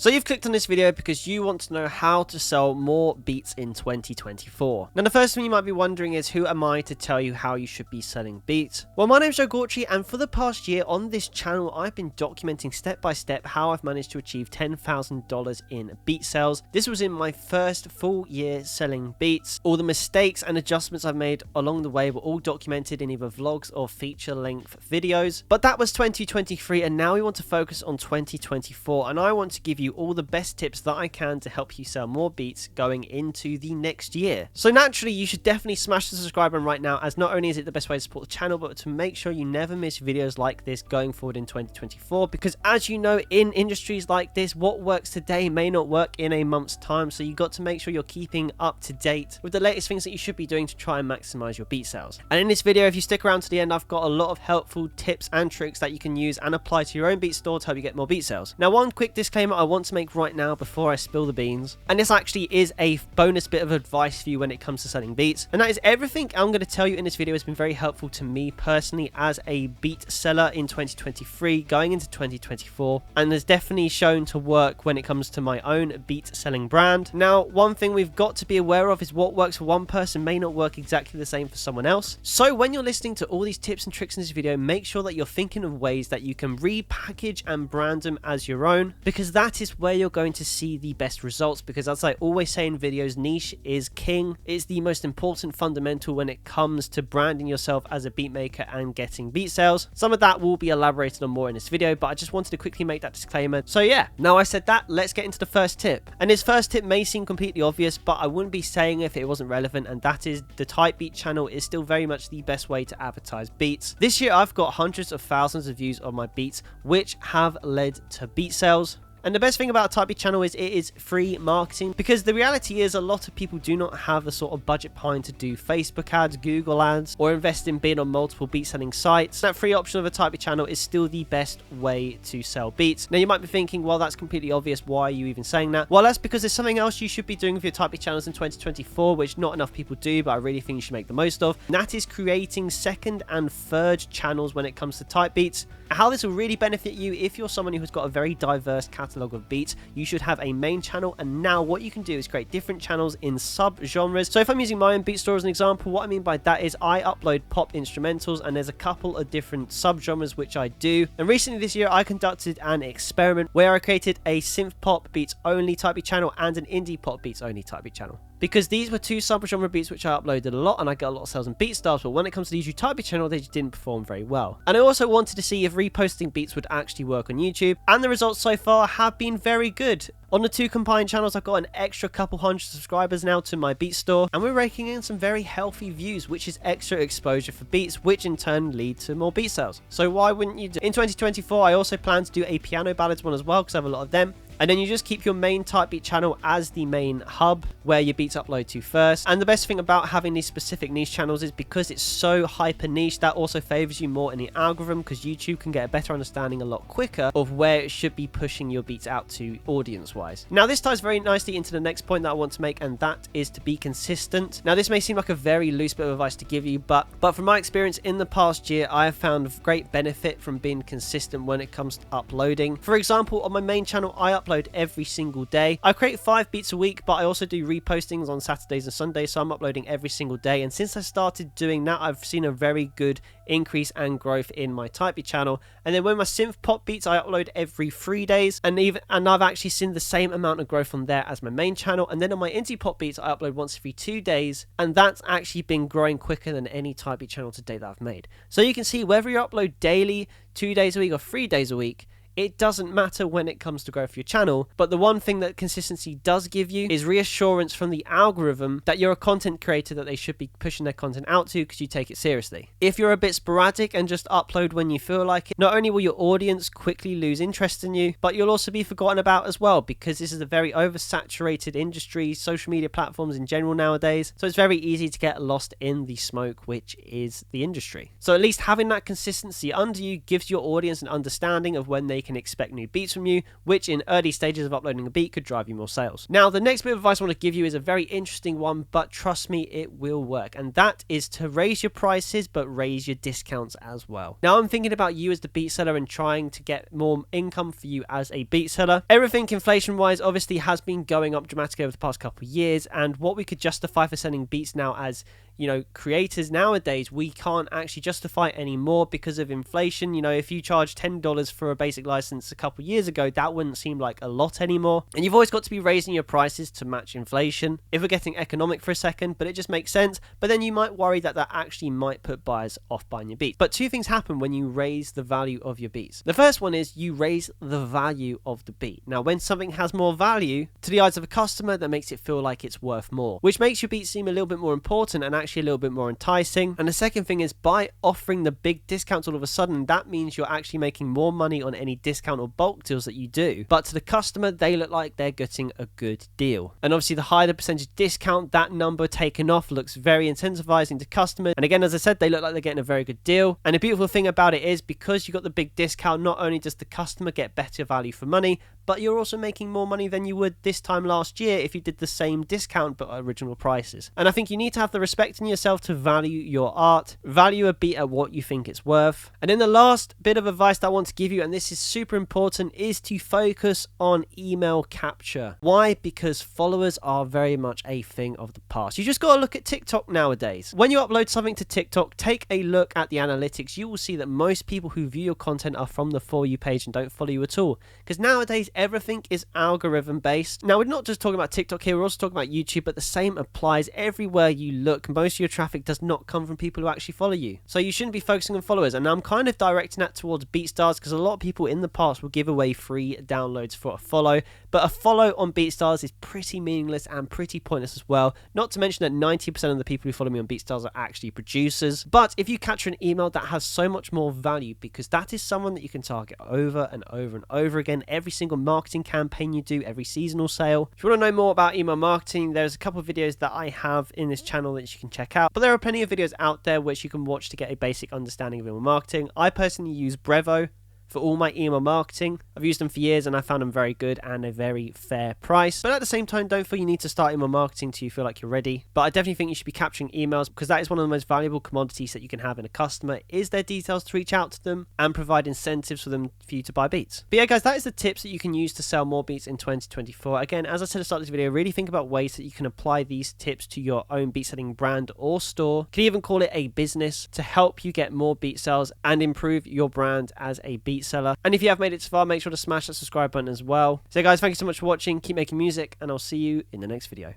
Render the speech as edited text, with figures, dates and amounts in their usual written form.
So you've clicked on this video because you want to know how to sell more beats in 2024. Now the first thing you might be wondering is, who am I to tell you how you should be selling beats? Well, my name's Joe Gauchi, and for the past year on this channel I've been documenting step by step how I've managed to achieve $10,000 in beat sales. This was in my first full year selling beats. All the mistakes and adjustments I've made along the way were all documented in either vlogs or feature length videos. But that was 2023, and now we want to focus on 2024, and I want to give you all the best tips that I can to help you sell more beats going into the next year. So naturally, you should definitely smash the subscribe button right now, as not only is it the best way to support the channel, but to make sure you never miss videos like this going forward in 2024, because as you know, in industries like this, what works today may not work in a month's time, so you've got to make sure you're keeping up to date with the latest things that you should be doing to try and maximize your beat sales. And in this video, if you stick around to the end, I've got a lot of helpful tips and tricks that you can use and apply to your own beat store to help you get more beat sales. Now, one quick disclaimer I want to make right now before I spill the beans, and this actually is a bonus bit of advice for you when it comes to selling beats, and that is everything I'm going to tell you in this video has been very helpful to me personally as a beat seller in 2023 going into 2024, and has definitely shown to work when it comes to my own beat selling brand. Now, one thing we've got to be aware of is what works for one person may not work exactly the same for someone else. So when you're listening to all these tips and tricks in this video, make sure that you're thinking of ways that you can repackage and brand them as your own, because that is where you're going to see the best results. Because as I always say in videos, niche is king. It's the most important fundamental when it comes to branding yourself as a beat maker and getting beat sales. Some of that will be elaborated on more in this video, but I just wanted to quickly make that disclaimer. So yeah, now I said that, let's get into the first tip. And this first tip may seem completely obvious, but I wouldn't be saying it if it wasn't relevant, and that is the type beat channel is still very much the best way to advertise beats. This year I've got hundreds of thousands of views on my beats, which have led to beat sales. And the best thing about a type beat channel is it is free marketing, because the reality is a lot of people do not have the sort of budget behind to do Facebook ads, Google ads, or invest in being on multiple beat selling sites. That free option of a type beat channel is still the best way to sell beats. Now you might be thinking, well, that's completely obvious, why are you even saying that? Well, that's because there's something else you should be doing with your type beat channels in 2024, which not enough people do, but I really think you should make the most of. And that is creating second and third channels when it comes to type beats. How this will really benefit you if you're someone who's got a very diverse catalog of beats. You should have a main channel, and now what you can do is create different channels in sub-genres. So if I'm using my own beat store as an example, what I mean by that is I upload pop instrumentals, and there's a couple of different sub-genres which I do. And recently this year I conducted an experiment where I created a synth pop beats only type beat channel and an indie pop beats only type beat channel, because these were two sub-genre beats which I uploaded a lot, and I get a lot of sales in BeatStars, but when it comes to the YouTube type beat channel, they just didn't perform very well. And I also wanted to see if reposting beats would actually work on YouTube, and the results so far have been very good. On the two combined channels, I've got an extra couple hundred subscribers now to my beat store, and we're raking in some very healthy views, which is extra exposure for beats, which in turn lead to more beat sales. So why wouldn't you do it? In 2024, I also plan to do a piano ballads one as well, because I have a lot of them. And then you just keep your main type beat channel as the main hub where your beats upload to first. And the best thing about having these specific niche channels is because it's so hyper niche, that also favors you more in the algorithm, because YouTube can get a better understanding a lot quicker of where it should be pushing your beats out to audience wise. Now this ties very nicely into the next point that I want to make, and that is to be consistent. Now this may seem like a very loose bit of advice to give you, but from my experience in the past year, I have found great benefit from being consistent when it comes to uploading. For example, on my main channel, I upload every single day. I create 5 beats a week, but I also do repostings on Saturdays and Sundays, so I'm uploading every single day. And since I started doing that, I've seen a very good increase and growth in my type beat channel. And then when my synth pop beats, I upload every 3 days, and I've actually seen the same amount of growth on there as my main channel. And then on my indie pop beats, I upload once every 2 days, and that's actually been growing quicker than any type beat channel to date that I've made. So you can see, whether you upload daily, 2 days a week, or 3 days a week, it doesn't matter when it comes to growth for your channel. But the one thing that consistency does give you is reassurance from the algorithm that you're a content creator that they should be pushing their content out to, because you take it seriously. If you're a bit sporadic and just upload when you feel like it, not only will your audience quickly lose interest in you, but you'll also be forgotten about as well, because this is a very oversaturated industry, social media platforms in general nowadays. So it's very easy to get lost in the smoke, which is the industry. So at least having that consistency under you gives your audience an understanding of when they can expect new beats from you, which in early stages of uploading a beat could drive you more sales. Now, the next bit of advice I want to give you is a very interesting one, but trust me, it will work. And that is to raise your prices, but raise your discounts as well. Now, I'm thinking about you as the beat seller and trying to get more income for you as a beat seller. Everything inflation-wise obviously has been going up dramatically over the past couple of years, and what we could justify for selling beats now as, you know, creators nowadays, we can't actually justify it anymore because of inflation. You know, if you charge $10 for a basic license a couple of years ago, that wouldn't seem like a lot anymore. And you've always got to be raising your prices to match inflation. If we're getting economic for a second, but it just makes sense. But then you might worry that that actually might put buyers off buying your beats. But two things happen when you raise the value of your beats. The first one is you raise the value of the beat. Now, when something has more value to the eyes of a customer, that makes it feel like it's worth more, which makes your beat seem a little bit more important and actually a little bit more enticing. And the second thing is, by offering the big discounts all of a sudden, that means you're actually making more money on any discount or bulk deals that you do. But to the customer, they look like they're getting a good deal. And obviously, the higher the percentage discount, that number taken off looks very incentivizing to customers. And again, as I said, they look like they're getting a very good deal. And the beautiful thing about it is, because you got the big discount, not only does the customer get better value for money, but you're also making more money than you would this time last year if you did the same discount but at original prices. And I think you need to have the respect in yourself to value your art, value a beat at what you think it's worth. And then the last bit of advice that I want to give you, and this is super important, is to focus on email capture. Why? Because followers are very much a thing of the past. You just got to look at TikTok nowadays. When you upload something to TikTok, take a look at the analytics. You will see that most people who view your content are from the For You page and don't follow you at all. Because nowadays, everything is algorithm based. Now, we're not just talking about TikTok here, we're also talking about YouTube, but the same applies everywhere you look. Most of your traffic does not come from people who actually follow you. So you shouldn't be focusing on followers. And I'm kind of directing that towards BeatStars, because a lot of people in the past will give away free downloads for a follow. But a follow on BeatStars is pretty meaningless and pretty pointless as well. Not to mention that 90% of the people who follow me on BeatStars are actually producers. But if you capture an email, that has so much more value, because that is someone that you can target over and over and over again, every single marketing campaign you do, every seasonal sale. If you want to know more about email marketing, there's a couple of videos that I have in this channel that you can check out. But there are plenty of videos out there which you can watch to get a basic understanding of email marketing. I personally use Brevo for all my email marketing. I've used them for years and I found them very good and a very fair price. But at the same time, don't feel you need to start email marketing till you feel like you're ready. But I definitely think you should be capturing emails, because that is one of the most valuable commodities that you can have in a customer, is their details to reach out to them and provide incentives for you to buy beats. But yeah, guys, that is the tips that you can use to sell more beats in 2024. Again, as I said at the start of this video, really think about ways that you can apply these tips to your own beat selling brand or store. You can even call it a business, to help you get more beat sales and improve your brand as a beat seller. And if you have made it so far, make sure to smash that subscribe button as well. So guys, thank you so much for watching. Keep making music, and I'll see you in the next video.